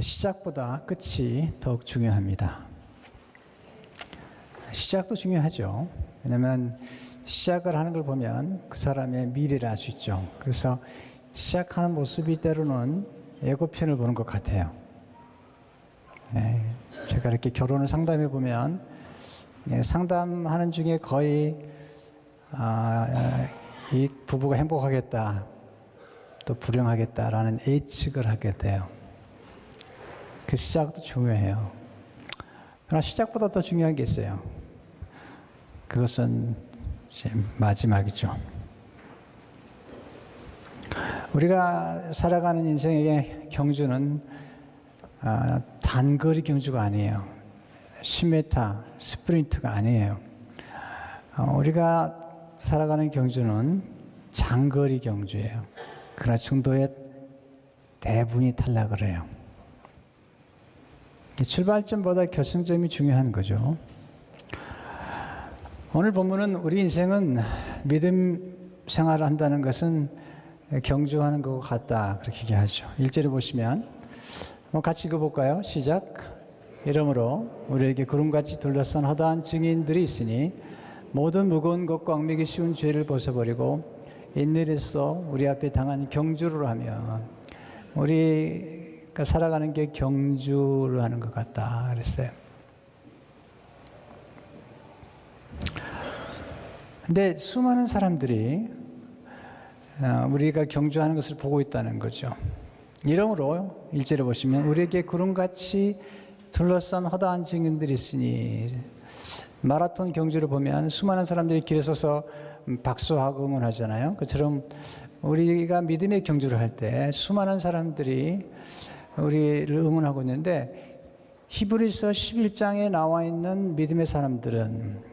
시작보다 끝이 더욱 중요합니다. 시작도 중요하죠. 왜냐하면 시작을 하는 걸 보면 그 사람의 미래를 알 수 있죠. 그래서 시작하는 모습이 때로는 예고편을 보는 것 같아요. 제가 이렇게 결혼을 상담해 보면 상담하는 중에 거의 이 부부가 행복하겠다, 또 불행하겠다라는 예측을 하게 돼요. 그 시작도 중요해요. 그러나 시작보다 더 중요한 게 있어요. 그것은 마지막이죠. 우리가 살아가는 인생의 경주는 단거리 경주가 아니에요. 10m 스프린트가 아니에요. 우리가 살아가는 경주는 장거리 경주예요. 그러나 중도에 대부분이 탈락을 해요. 출발점보다 결승점이 중요한 거죠. 오늘 본문은 우리 인생은 믿음 생활을 한다는 것은 경주하는 것 같다, 그렇게 얘기하죠. 1절에 보시면 같이 읽어볼까요? 시작. 이러므로 우리에게 구름같이 둘러싼 허다한 증인들이 있으니 모든 무거운 것과 얽매기 쉬운 죄를 벗어버리고 인내에서 우리 앞에 당한 경주를 하며 우리가 살아가는 게 경주를 하는 것 같다 그랬어요. 근데 수많은 사람들이 우리가 경주하는 것을 보고 있다는 거죠. 이러므로 1절에 보시면 우리에게 구름같이 둘러싼 허다한 증인들이 있으니, 마라톤 경주를 보면 수많은 사람들이 길에 서서 박수하고 응원하잖아요. 그처럼 우리가 믿음의 경주를 할 때 수많은 사람들이 우리를 응원하고 있는데, 히브리서 11장에 나와 있는 믿음의 사람들은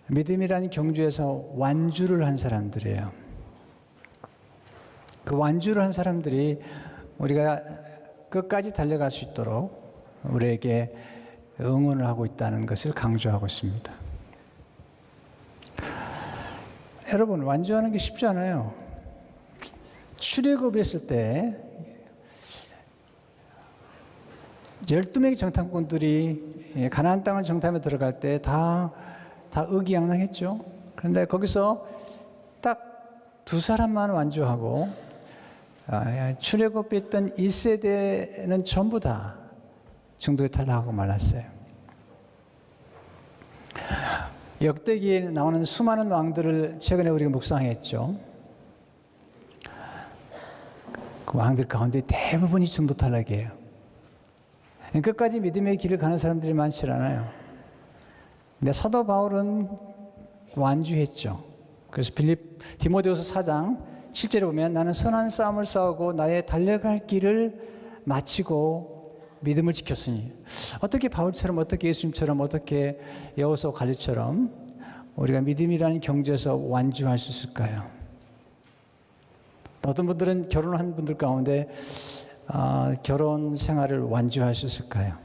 믿음이라는 경주에서 완주를 한 사람들이에요. 그 완주를 한 사람들이 우리가 끝까지 달려갈 수 있도록 우리에게 응원을 하고 있다는 것을 강조하고 있습니다. 여러분, 완주하는 게 쉽지 않아요. 출애굽을 했을 때 12명의 정탐꾼들이 가나안 땅을 정탐에 들어갈 때 다 의기양양했죠. 그런데 거기서 딱 두 사람만 완주하고 출애굽했던 1세대는 전부 다 중도에 탈락하고 말았어요. 역대기에 나오는 수많은 왕들을 최근에 우리가 묵상했죠. 그 왕들 가운데 대부분이 중도 탈락이에요. 끝까지 믿음의 길을 가는 사람들이 많지 않아요. 근데 사도 바울은 완주했죠. 그래서 디모데후서 4장 7절에 보면 나는 선한 싸움을 싸우고 나의 달려갈 길을 마치고 믿음을 지켰으니, 어떻게 바울처럼, 어떻게 예수님처럼, 어떻게 여호수아 갈렙처럼 우리가 믿음이라는 경주에서 완주할 수 있을까요? 어떤 분들은 결혼한 분들 가운데 결혼 생활을 완주할 수 있을까요?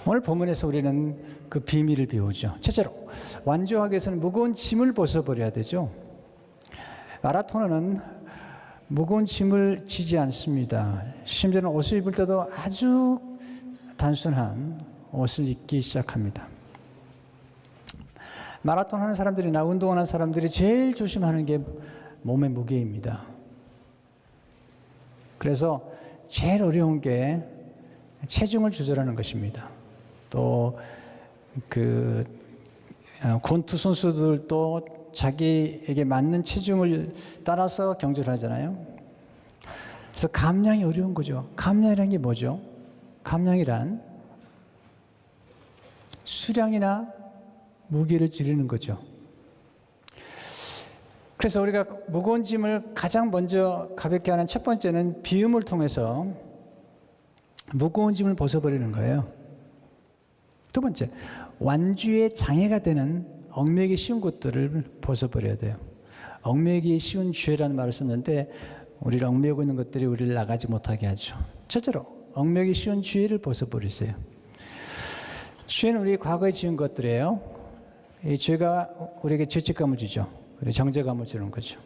오늘 본문에서 우리는 그 비밀을 배우죠. 첫째로, 완주하기 위해서는 무거운 짐을 벗어버려야 되죠. 마라토너는 무거운 짐을 지지 않습니다. 심지어는 옷을 입을 때도 아주 단순한 옷을 입기 시작합니다. 마라톤 하는 사람들이나 운동하는 사람들이 제일 조심하는 게 몸의 무게입니다. 그래서 제일 어려운 게 체중을 조절하는 것입니다. 또 권투 선수들도 자기에게 맞는 체중을 따라서 경주를 하잖아요. 그래서 감량이 어려운 거죠. 감량이란 게 뭐죠? 감량이란 수량이나 무게를 줄이는 거죠. 그래서 우리가 무거운 짐을 가장 먼저 가볍게 하는 첫 번째는 비움을 통해서 무거운 짐을 벗어버리는 거예요. 두 번째, 완주의 장애가 되는 얽매기 쉬운 것들을 벗어버려야 돼요. 얽매기 쉬운 죄라는 말을 썼는데 우리를 얽매고 있는 것들이 우리를 나가지 못하게 하죠. 첫째로, 얽매기 쉬운 죄를 벗어버리세요. 죄는 우리 과거에 지은 것들이에요. 이 죄가 우리에게 죄책감을 주죠. 그리고 정죄감을 주는 거죠.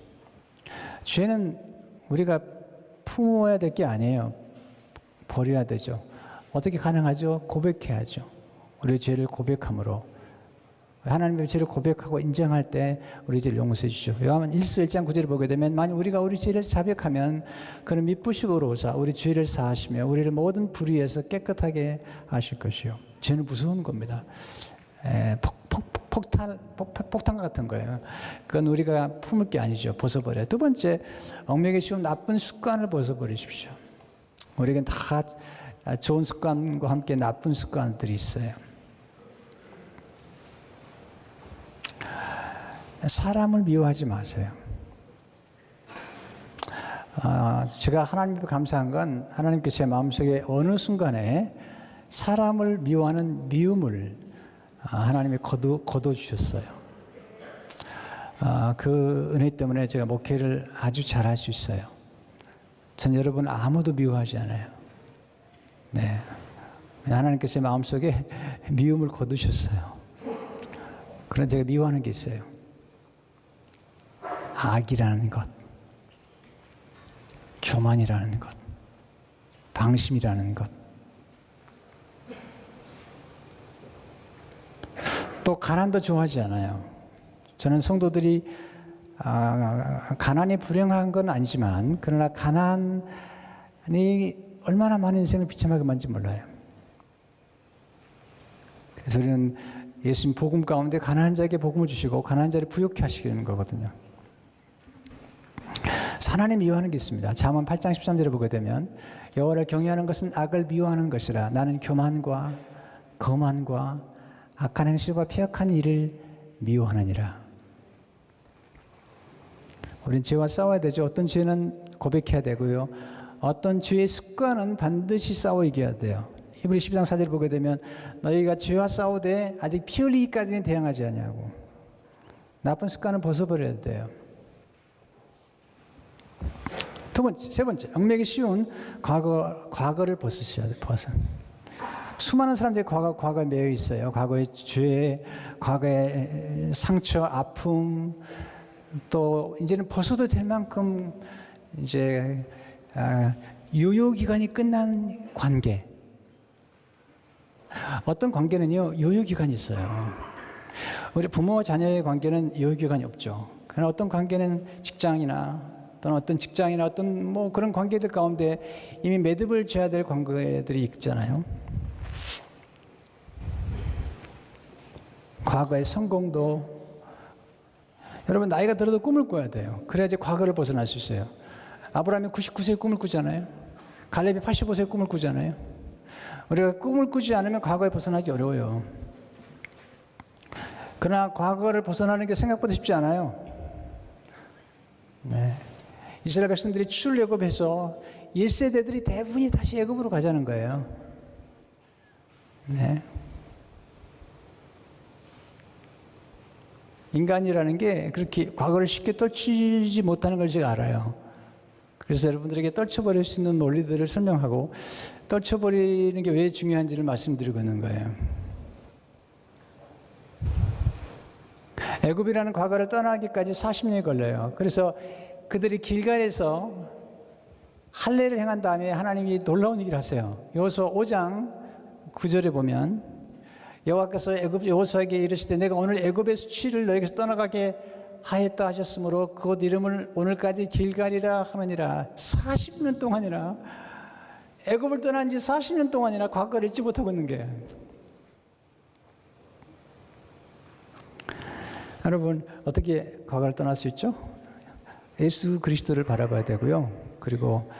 죄는 우리가 품어야 될 게 아니에요. 버려야 되죠. 어떻게 가능하죠? 고백해야죠. 우리의 죄를 고백함으로. 하나님의 죄를 고백하고 인정할 때 우리 죄를 용서해 주시죠. 요한은 1서 1장 9절을 보게 되면 만약 우리가 우리 죄를 자백하면 그는 미쁘시고 의로우사 우리 죄를 사하시며 우리를 모든 불의에서 깨끗하게 하실 것이요. 죄는 무서운 겁니다. 폭탄 같은 거예요. 그건 우리가 품을 게 아니죠. 벗어버려요. 두 번째, 얽매이기 쉬운 나쁜 습관을 벗어버리십시오. 우리에겐 다 좋은 습관과 함께 나쁜 습관들이 있어요. 사람을 미워하지 마세요. 제가 하나님 앞에 감사한 건 하나님께서 제 마음속에 어느 순간에 사람을 미워하는 미움을 하나님이 거둬주셨어요. 그 은혜 때문에 제가 목회를 아주 잘할 수 있어요. 전 여러분 아무도 미워하지 않아요. 네, 하나님께서 제 마음속에 미움을 거두셨어요. 그런 제가 미워하는 게 있어요. 악이라는 것, 교만이라는 것, 방심이라는 것, 또 가난도 좋아하지 않아요. 저는 성도들이 가난이 불행한 건 아니지만 그러나 가난이 얼마나 많은 인생을 비참하게 만든지 몰라요. 그래서 우리는 예수님 복음 가운데 가난한 자에게 복음을 주시고 가난한 자를 부욕케 하시는 거거든요. 하나님 미워하는 게 있습니다. 잠언 8장 13절을 보게 되면 여호와를 경외하는 것은 악을 미워하는 것이라 나는 교만과 거만과 악한 행실과 폐역한 일을 미워하느니라. 우리는 죄와 싸워야 되죠. 어떤 죄는 고백해야 되고요. 어떤 죄의 습관은 반드시 싸워 이겨야 돼요. 히브리 12장 4절을 보게 되면 너희가 죄와 싸우되 아직 피 흘리기까지는 대항하지 않냐고. 나쁜 습관은 벗어버려야 돼요. 세 번째, 얽매이기 쉬운 과거를 벗으셔야 돼요. 수많은 사람들이 과거에 매여 있어요. 과거의 죄, 과거의 상처, 아픔, 또 이제는 벗어도 될 만큼 이제 유효 기간이 끝난 관계. 어떤 관계는요, 유효 기간이 있어요. 우리 부모와 자녀의 관계는 유효 기간이 없죠. 그러나 어떤 관계는 직장이나 또는 어떤 직장이나 어떤 뭐 그런 관계들 가운데 이미 매듭을 져야 될 관계들이 있잖아요. 과거의 성공도 여러분 나이가 들어도 꿈을 꿔야 돼요. 그래야지 과거를 벗어날 수 있어요. 아브라함이 99세에 꿈을 꾸잖아요. 갈렙이 85세에 꿈을 꾸잖아요. 우리가 꿈을 꾸지 않으면 과거에 벗어나기 어려워요. 그러나 과거를 벗어나는 게 생각보다 쉽지 않아요. 네. 이스라엘 백성들이 출애굽해서 1세대들이 대부분이 다시 애굽으로 가자는 거예요. 네. 인간이라는 게 그렇게 과거를 쉽게 떨치지 못하는 걸 제가 알아요. 그래서 여러분들에게 떨쳐버릴 수 있는 논리들을 설명하고 떨쳐버리는 게 왜 중요한지를 말씀드리고 있는 거예요. 애굽이라는 과거를 떠나기까지 40년이 걸려요. 그래서 그들이 길갈에서 할례를 행한 다음에 하나님이 놀라운 얘기를 하세요. 여호수아 5장 9절에 보면 여호와께서 여호수아에게 이르시되 내가 오늘 애굽의 수치를 너에게서 떠나가게 하였다 하셨으므로 그곳 이름을 오늘까지 길갈이라 하느니라. 40년 동안이나 애굽을 떠난 지 40년 동안이나 과거를 잊지 못하고 있는 게. 여러분 어떻게 과거를 떠날 수 있죠? 예수 그리스도를 바라봐야 되고요. 그리고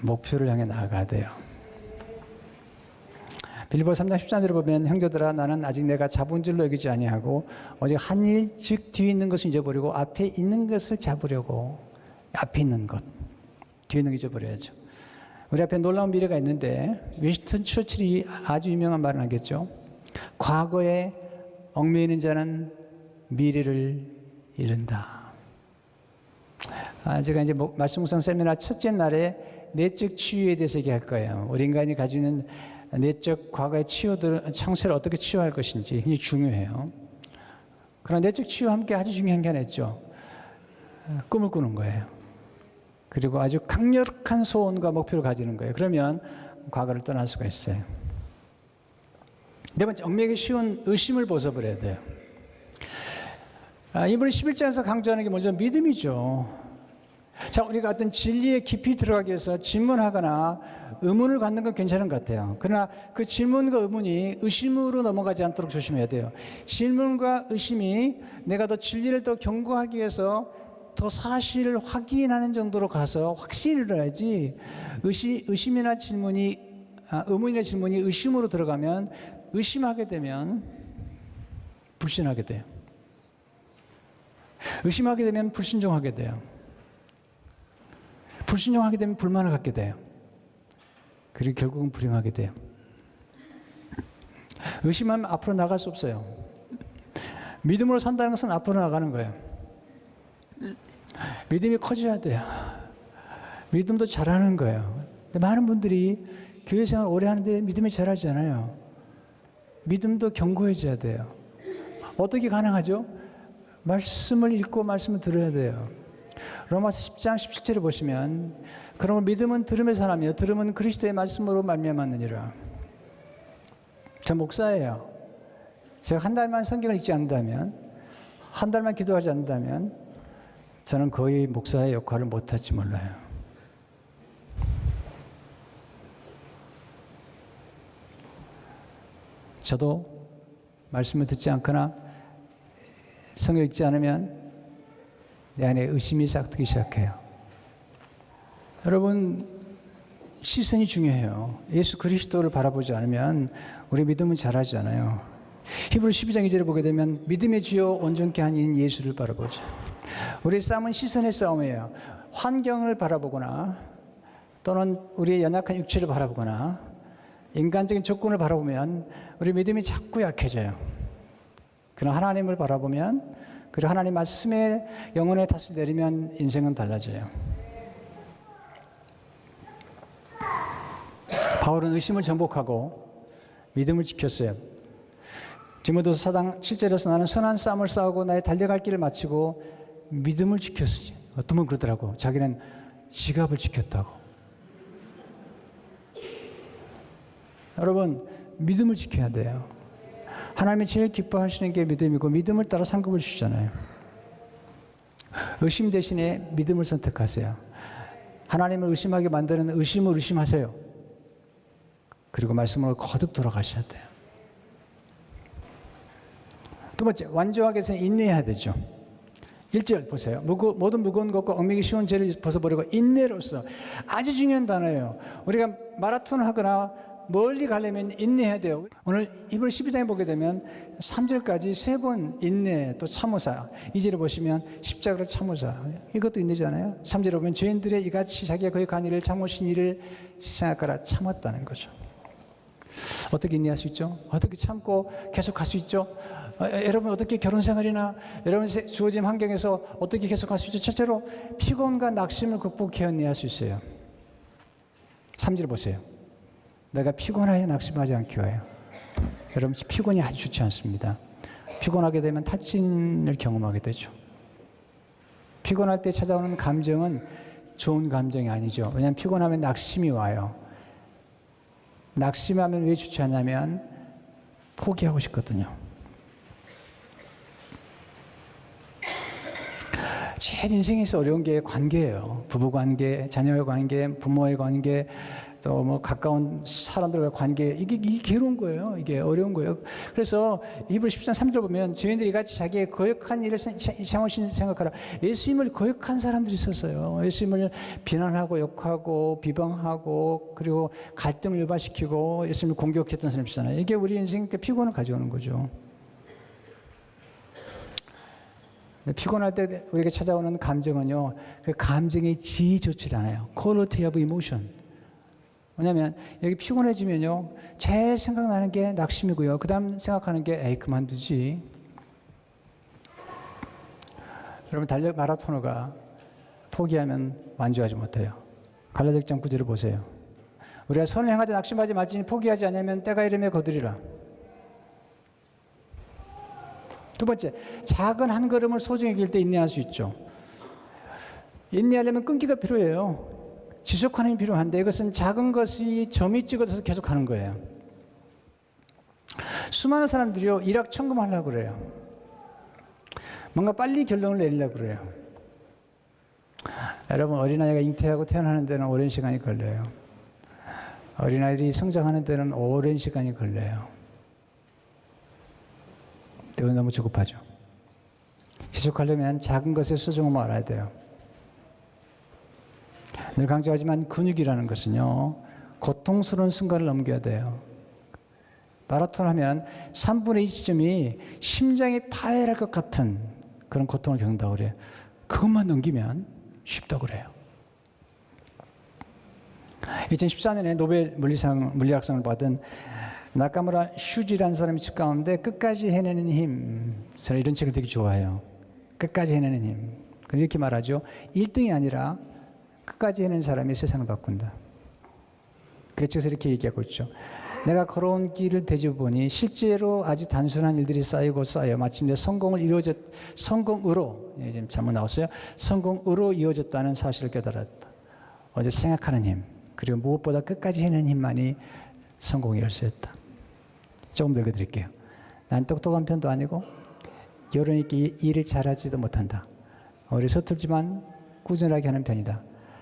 목표를 향해 나아가야 돼요. 빌립보서 3장 13절을 보면 형제들아 나는 아직 내가 잡은 줄로 여기지 아니하고 오직 한 일 즉 뒤에 있는 것을 잊어버리고 앞에 있는 것을 잡으려고. 앞에 있는 것, 뒤에 있는 거 잊어버려야죠. 우리 앞에 놀라운 미래가 있는데 윈스턴 처칠이 아주 유명한 말을 하겠죠. 과거에 얽매이는 자는 미래를 잃는다. 제가 이제 말씀 묵상 세미나 첫째 날에 내적 치유에 대해서 얘기할 거예요. 우리 인간이 가지고 있는 내적 과거의 상처를 어떻게 치유할 것인지 굉장히 중요해요. 그러나 내적 치유와 함께 아주 중요한 게 하나 있죠. 꿈을 꾸는 거예요. 그리고 아주 강력한 소원과 목표를 가지는 거예요. 그러면 과거를 떠날 수가 있어요. 네 번째, 얽매이기 쉬운 의심을 벗어버려야 돼요. 이번에 11장에서 강조하는 게 먼저 믿음이죠. 자, 우리가 어떤 진리에 깊이 들어가기 위해서 질문하거나 의문을 갖는 건 괜찮은 것 같아요. 그러나 그 질문과 의문이 의심으로 넘어가지 않도록 조심해야 돼요. 질문과 의심이 내가 더 진리를 더 견고하기 위해서 더 사실을 확인하는 정도로 가서 확신을 일어나야지, 의심이나 질문이, 의문이나 질문이 의심으로 들어가면, 의심하게 되면 불신하게 돼요. 의심하게 되면 불순종하게 돼요. 불순종하게 되면 불만을 갖게 돼요. 그리고 결국은 불행하게 돼요. 의심하면 앞으로 나갈 수 없어요. 믿음으로 산다는 것은 앞으로 나가는 거예요. 믿음이 커져야 돼요. 믿음도 잘하는 거예요. 근데 많은 분들이 교회 생활 오래 하는데 믿음이 잘하지 않아요. 믿음도 견고해져야 돼요. 어떻게 가능하죠? 말씀을 읽고 말씀을 들어야 돼요. 로마서 10장 17절을 보시면, 그러면 믿음은 들음에서 나며 들음은 그리스도의 말씀으로 말미암았느니라. 저 목사예요. 제가 한 달만 성경을 읽지 않는다면, 한 달만 기도하지 않는다면 저는 거의 목사의 역할을 못할지 몰라요. 저도 말씀을 듣지 않거나 성경 읽지 않으면 내 안에 의심이 싹트기 시작해요. 여러분, 시선이 중요해요. 예수 그리스도를 바라보지 않으면 우리 믿음은 자라지 않아요. 히브리 12장 2절을 보게 되면 믿음의 주요 온전케 하는 예수를 바라보자. 우리의 싸움은 시선의 싸움이에요. 환경을 바라보거나 또는 우리의 연약한 육체를 바라보거나 인간적인 조건을 바라보면 우리 믿음이 자꾸 약해져요. 그러나 하나님을 바라보면, 그리고 하나님 말씀에 영혼의 탓을 내리면 인생은 달라져요. 바울은 의심을 정복하고 믿음을 지켰어요. 디모데후서 4장 7절에서 나는 선한 싸움을 싸우고 나의 달려갈 길을 마치고 믿음을 지켰으니, 어떤 분 그러더라고. 자기는 지갑을 지켰다고. 여러분, 믿음을 지켜야 돼요. 하나님이 제일 기뻐하시는 게 믿음이고, 믿음을 따라 상급을 주잖아요. 의심 대신에 믿음을 선택하세요. 하나님을 의심하게 만드는 의심을 의심하세요. 그리고 말씀으로 거듭 돌아가셔야 돼요. 두 번째, 완주하기 위해서는 인내해야 되죠. 1절 보세요. 모든 무거운 것과 얽매이기 쉬운 죄를 벗어버리고 인내로써, 아주 중요한 단어예요. 우리가 마라톤을 하거나 멀리 가려면 인내해야 돼요. 오늘 이번 12장에 보게 되면 3절까지 3번 인내, 또 참으사. 2절에 보시면 십자가를 참으사. 이것도 인내잖아요. 3절에 보면 죄인들의 이같이 자기가 거역한 일을 참으신 일을 생각하라. 참았다는 거죠. 어떻게 인내할 수 있죠? 어떻게 참고 계속 갈 수 있죠? 여러분, 어떻게 결혼 생활이나 여러분 주어진 환경에서 어떻게 계속 갈 수 있죠? 첫째로 피곤과 낙심을 극복해야 인내할 수 있어요. 3절 보세요. 내가 피곤하여 낙심하지 않게 하여. 여러분, 피곤이 아주 좋지 않습니다. 피곤하게 되면 탈진을 경험하게 되죠. 피곤할 때 찾아오는 감정은 좋은 감정이 아니죠. 왜냐하면 피곤하면 낙심이 와요. 낙심하면 왜 좋지 않냐면 포기하고 싶거든요. 제일 인생에서 어려운 게 관계예요. 부부 관계, 자녀의 관계, 부모의 관계, 또 뭐 가까운 사람들과의 관계, 이게 괴로운 거예요. 이게 어려운 거예요. 그래서 히브리 10장 3절 보면 죄인들이 같이 자기의 거역한 일을 참으신 생각하라. 예수님을 거역한 사람들이 있었어요. 예수님을 비난하고 욕하고 비방하고 그리고 갈등을 유발시키고 예수님을 공격했던 사람이 있잖아요. 이게 우리 인생에 피곤을 가져오는 거죠. 피곤할 때 우리에게 찾아오는 감정은요, 그 감정이 지히 좋지 않아요. quality of emotion. 왜냐하면 여기 피곤해지면요, 제일 생각나는 게 낙심이고요. 그 다음 생각하는 게 에이 그만두지. 여러분, 마라토너가 포기하면 완주하지 못해요. 갈라디아 6장 9절을 보세요. 우리가 선을 행하되 낙심하지 말지니 포기하지 않으면 때가 이르매 거두리라. 두 번째, 작은 한 걸음을 소중히 길 때 인내할 수 있죠. 인내하려면 끈기가 필요해요. 지속하는 게 필요한데 이것은 작은 것이 점이 찍어져서 계속 하는 거예요. 수많은 사람들이요, 일확천금하려고 그래요. 뭔가 빨리 결론을 내리려고 그래요. 여러분, 어린아이가 잉태하고 태어나는 데는 오랜 시간이 걸려요. 어린아이들이 성장하는 데는 오랜 시간이 걸려요. 그건 너무 조급하죠. 지속하려면 작은 것의 소중함을 알아야 돼요. 늘 강조하지만 근육이라는 것은요, 고통스러운 순간을 넘겨야 돼요. 마라톤 하면 3분의 2 지점이 심장이 파열할 것 같은 그런 고통을 겪는다고 그래요. 그것만 넘기면 쉽다고 그래요. 2014년에 노벨 물리학상을 받은 나카무라 슈지라는 사람이 책 가운데 끝까지 해내는 힘, 저는 이런 책을 되게 좋아해요. 끝까지 해내는 힘. 이렇게 말하죠. 1등이 아니라 끝까지 해내는 사람이 세상을 바꾼다. 그 책에서 이렇게 얘기하고 있죠. 내가 걸어온 길을 되짚어보니 실제로 아주 단순한 일들이 쌓이고 쌓여 마침내 성공으로, 지금 잘못 나왔어요. 성공으로 이어졌다는 사실을 깨달았다. 어제 생각하는 힘, 그리고 무엇보다 끝까지 해내는 힘만이 성공의 열쇠였다. 조금 더 읽어드릴게요. 난 똑똑한 편도 아니고 여론 있게 일을 잘하지도 못한다. 오히려 서툴지만 꾸준하게 하는 편이다.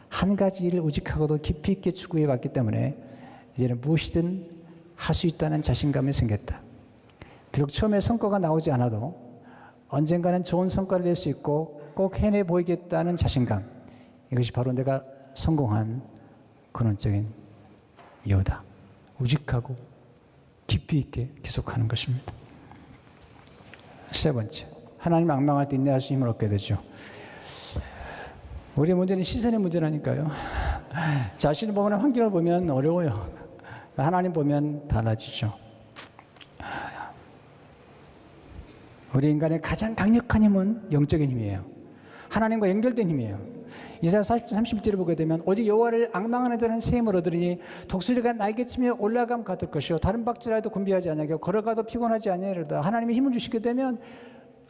한 가지 일을 우직하고도 깊이 있게 추구해왔기 때문에 이제는 무엇이든 할 수 있다는 자신감이 생겼다. 비록 처음에 성과가 나오지 않아도 언젠가는 좋은 성과를 낼 수 있고 꼭 해내 보이겠다는 자신감. 이것이 바로 내가 성공한 근원적인 이유다. 우직하고 깊이 있게 계속하는 것입니다. 세 번째, 하나님 악망할 때 인내할 수 힘을 얻게 되죠. 우리의 문제는 시선의 문제라니까요. 자신을 보거나 환경을 보면 어려워요. 하나님 보면 달라지죠. 우리 인간의 가장 강력한 힘은 영적인 힘이에요. 하나님과 연결된 힘이에요. 이사야 30절을 보게 되면 오직 여호와를 악망하는 자는 새 힘을 얻으리니 독수리가 날개치며 올라감 같을 것이요 다른 박질라도 곤비하지 아니하고 걸어가도 피곤하지 아니하리로다. 하나님이 힘을 주시게 되면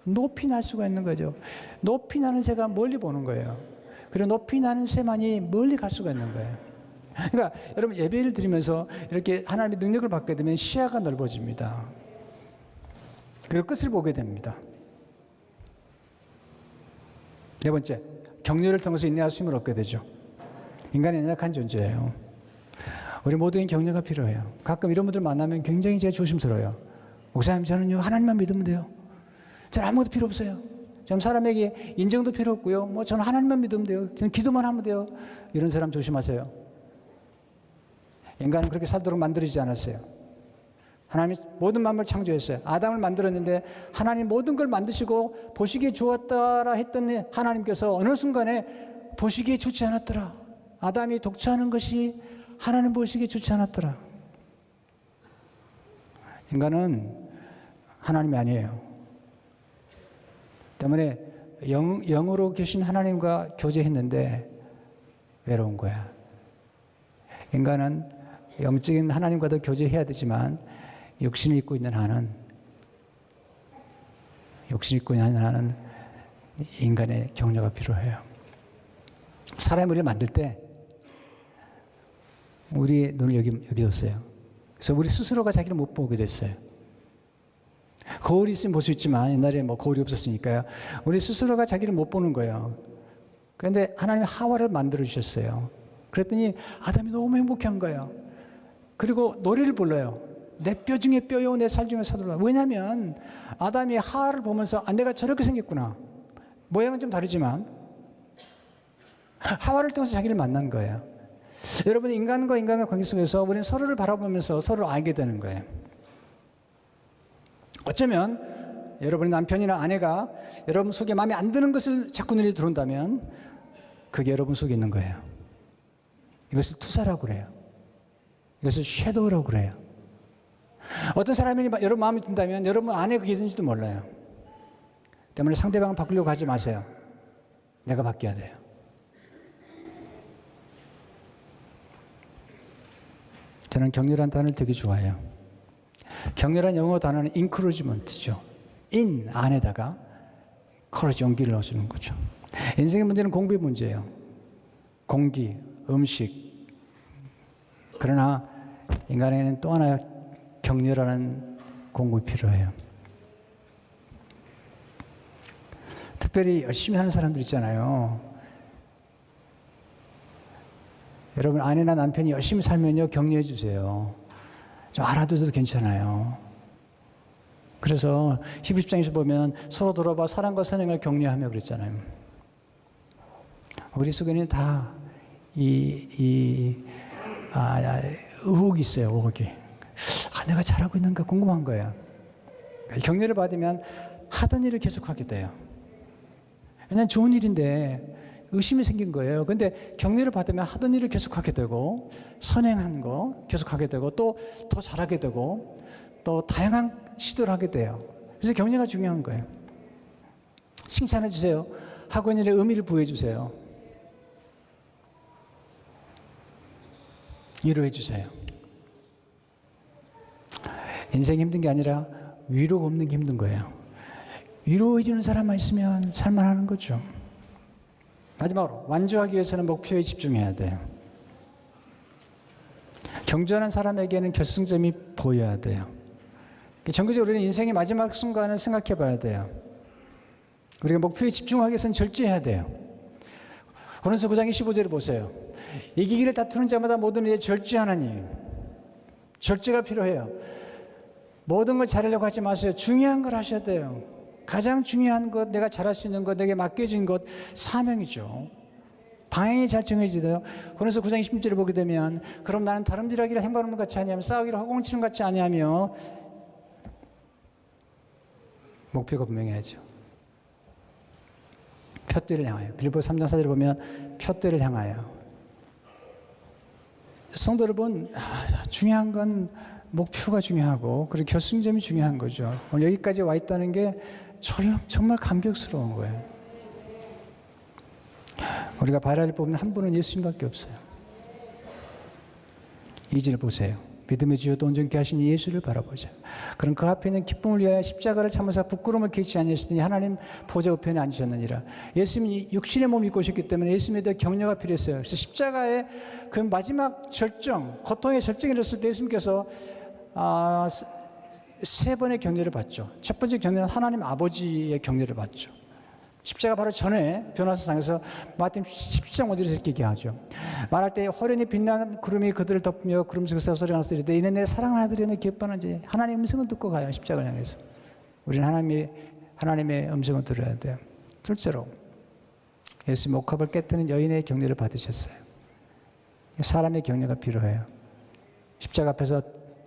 높이 날 수가 있는 거죠. 높이 나는 새가 멀리 보는 거예요. 그리고 높이 나는 새만이 멀리 갈 수가 있는 거예요. 그러니까 여러분, 예배를 드리면서 이렇게 하나님의 능력을 받게 되면 시야가 넓어집니다. 그리고 끝을 보게 됩니다. 네 번째, 격려를 통해서 인내할 수 힘을 얻게 되죠. 인간은 연약한 존재예요. 우리 모두에게 격려가 필요해요. 가끔 이런 분들 만나면 굉장히 제가 조심스러워요. 목사님, 저는요 하나님만 믿으면 돼요. 저는 아무것도 필요 없어요. 저는 사람에게 인정도 필요 없고요. 저는 하나님만 믿으면 돼요. 저는 기도만 하면 돼요. 이런 사람 조심하세요. 인간은 그렇게 살도록 만들어지지 않았어요. 하나님이 모든 만물을 창조했어요. 아담을 만들었는데 하나님 모든 걸 만드시고 보시기에 좋았다라 했던 하나님께서 어느 순간에 보시기에 좋지 않았더라. 아담이 독차하는 것이 하나님 보시기에 좋지 않았더라. 인간은 하나님이 아니에요. 때문에 영으로 계신 하나님과 교제했는데 외로운 거야. 인간은 영적인 하나님과도 교제해야 되지만 육신을 입고 있는 한은 인간의 격려가 필요해요. 사람의 우리를 만들 때 우리 눈을 여기 뒀어요. 그래서 우리 스스로가 자기를 못 보게 됐어요. 거울이 있으면 볼 수 있지만 옛날에 거울이 없었으니까요. 우리 스스로가 자기를 못 보는 거예요. 그런데 하나님 하와를 만들어 주셨어요. 그랬더니 아담이 너무 행복한 거예요. 그리고 노래를 불러요. 내 뼈 중에 뼈요, 내 살 중에 살이라. 왜냐하면 아담이 하와를 보면서 내가 저렇게 생겼구나. 모양은 좀 다르지만 하와를 통해서 자기를 만난 거예요. 여러분, 인간과 관계 속에서 우리는 서로를 바라보면서 서로를 알게 되는 거예요. 어쩌면 여러분의 남편이나 아내가 여러분 속에 마음에 안 드는 것을 자꾸 눈에 들어온다면 그게 여러분 속에 있는 거예요. 이것을 투사라고 그래요. 이것을 섀도우라고 그래요. 어떤 사람이 여러분 마음에 든다면 여러분 안에 그게 있는지도 몰라요. 때문에 상대방을 바꾸려고 하지 마세요. 내가 바뀌어야 돼요. 저는 격려란 단어를 되게 좋아해요. 격려란 영어 단어는 encouragement죠. in 안에다가 courage, 용기를 넣어주는 거죠. 인생의 문제는 공부의 문제예요. 공기, 음식. 그러나 인간에게는 또 하나 격려라는 공급이 필요해요. 특별히 열심히 하는 사람들 있잖아요. 여러분, 아내나 남편이 열심히 살면요, 격려해 주세요. 좀 알아둬도 괜찮아요. 그래서 히브리서에서 보면 서로 돌아봐 사랑과 선행을 격려하며 그랬잖아요. 우리 속에는 다 의혹이 있어요, 의혹이. 내가 잘하고 있는가 궁금한 거예요. 격려를 받으면 하던 일을 계속하게 돼요. 왜냐하면 좋은 일인데 의심이 생긴 거예요. 근데 격려를 받으면 하던 일을 계속하게 되고, 선행한 거 계속하게 되고, 또 더 잘하게 되고, 또 다양한 시도를 하게 돼요. 그래서 격려가 중요한 거예요. 칭찬해 주세요. 하고 있는 일에 의미를 부여해 주세요. 위로해 주세요. 인생이 힘든 게 아니라 위로가 없는 게 힘든 거예요. 위로해 주는 사람만 있으면 살만하는 거죠. 마지막으로 완주하기 위해서는 목표에 집중해야 돼요. 경주하는 사람에게는 결승점이 보여야 돼요. 정규적으로 우리는 인생의 마지막 순간을 생각해 봐야 돼요. 우리가 목표에 집중하기 위해서는 절제해야 돼요. 고린도서 9장 25절을 보세요. 이기기를 다투는 자마다 모든 일에 절제하나니. 절제가 필요해요. 모든 걸 잘하려고 하지 마세요. 중요한 걸 하셔야 돼요. 가장 중요한 것, 내가 잘할 수 있는 것, 내게 맡겨진 것, 사명이죠. 방향이 잘 정해져야 돼요. 고린도서 9장 16절을 보게 되면, 그럼 나는 다름질하기를 행바르는 것 같이 아니하며 싸우기를 허공치는 것 같이 아니하며, 목표가 분명해야죠. 표대를 향하여. 빌립보서 3장 4절을 보면 표대를 향하여. 성도 여러분, 중요한 건 목표가 중요하고, 그리고 결승점이 중요한 거죠. 오늘 여기까지 와 있다는 게 정말 감격스러운 거예요. 우리가 바라를 뽑는 한 분은 예수님밖에 없어요. 2절 보세요. 믿음의 주여 또 온전케 하신 예수를 바라보자. 그럼 그 앞에 있는 기쁨을 위하여 십자가를 참으사 부끄러움을 개치 아니하시더니 하나님 보좌 우편에 앉으셨느니라. 예수님이 육신의 몸을 입고 오셨기 때문에 예수님에 대한 격려가 필요했어요. 그래서 십자가의 그 마지막 절정, 고통의 절정이 이랬을 때 예수님께서 세 번의 격려를 받죠. 첫 번째 격려는 하나님 아버지의 격려를 받죠. 십자가 바로 전에 변화사상에서 마태복음 17장 5절에서 이렇게 얘기하죠. 말할 때 호련히 빛나는 구름이 그들을 덮으며 구름 속에서 소리가 나서 이르되 이는 내 사랑하는 아들이 내 기뻐하는지. 하나님의 음성을 듣고 가요. 십자가를 향해서. 우리는 하나님의 음성을 들어야 돼요. 둘째로 예수님 옥합을 깨뜨리는 여인의 격려를 받으셨어요. 사람의 격려가 필요해요. 십자가 앞에서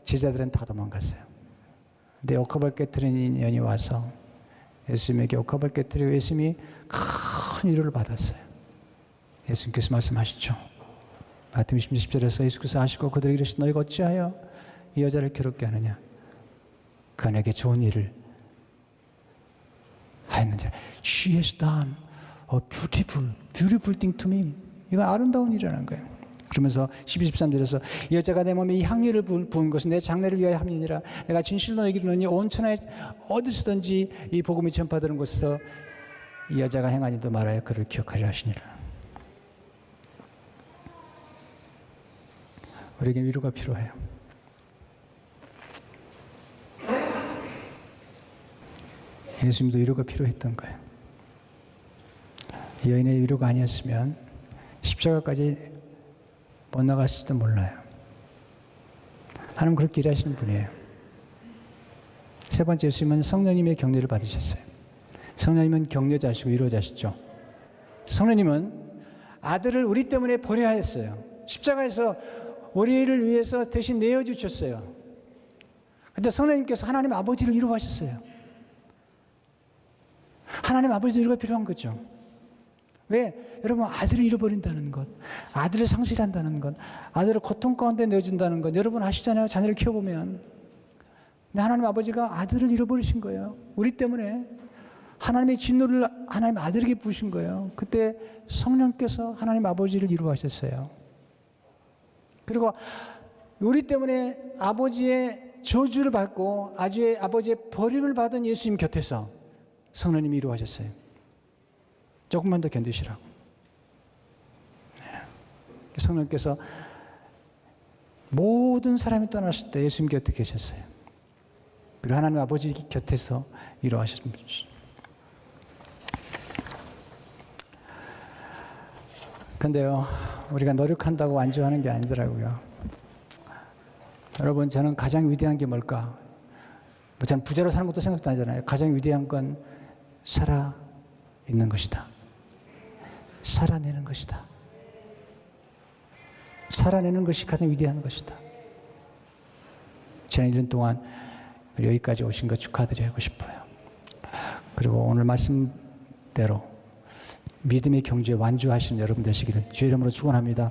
제자들은 다 도망갔어요. 근데 옥합을 깨뜨리는 여인이 와서 예수님에게 옥합을 깨뜨리고 예수님이 큰 위로를 받았어요. 예수님께서 말씀하시죠. 마태복음 20절에서 예수께서 하시고 그들에게 이르시되 너희가 어찌하여 이 여자를 괴롭게 하느냐. 그가 내게 좋은 일을 하였는지. She has done a beautiful thing to me. 이건 아름다운 일이라는 거예요. 그러면서 12, 13절에서 이 여자가 내 몸에 이 향유를 부은 것은 내 장례를 위하여 함이니라. 내가 진실로 너희에게 이르노니 온 천하에 어디서든지 이 복음이 전파되는 곳에서 이 여자가 행한 일도 말하여 그를 기억하리라 하시니라. 우리에게 위로가 필요해요. 예수님도 위로가 필요했던 거예요. 이 여인의 위로가 아니었으면 십자가까지 못 나갔을지도 몰라요. 하나님 그렇게 일하시는 분이에요. 세 번째, 예수님은 성령님의 격려를 받으셨어요. 성령님은 격려자시고 위로자시죠. 성령님은 아들을 우리 때문에 버려야 했어요. 십자가에서 우리를 위해서 대신 내어주셨어요. 그런데 성령님께서 하나님 아버지를 위로하셨어요. 하나님 아버지 위로가 필요한 거죠. 왜? 여러분, 아들을 잃어버린다는 것, 아들을 상실한다는 것, 아들을 고통 가운데 내어준다는 것, 여러분 아시잖아요. 자녀를 키워보면. 근데 하나님 아버지가 아들을 잃어버리신 거예요. 우리 때문에 하나님의 진노를 하나님 아들에게 부으신 거예요. 그때 성령께서 하나님 아버지를 위로하셨어요. 그리고 우리 때문에 아버지의 저주를 받고 아버지의 버림을 받은 예수님 곁에서 성령님이 위로하셨어요. 조금만 더 견디시라고. 성령께서 모든 사람이 떠났을 때 예수님 곁에 계셨어요. 그리고 하나님 아버지 곁에서 이루하셨습니다. 근데요, 우리가 노력한다고 완주하는 게 아니더라고요. 여러분, 저는 가장 위대한 게 뭘까? 저는 부자로 사는 것도 생각도 안 하잖아요. 가장 위대한 건 살아 있는 것이다. 살아내는 것이다. 살아내는 것이 가장 위대한 것이다. 지난 1년 동안 여기까지 오신 거 축하드리고 싶어요. 그리고 오늘 말씀대로 믿음의 경주에 완주하신 여러분 되시기를 주의 이름으로 축원합니다.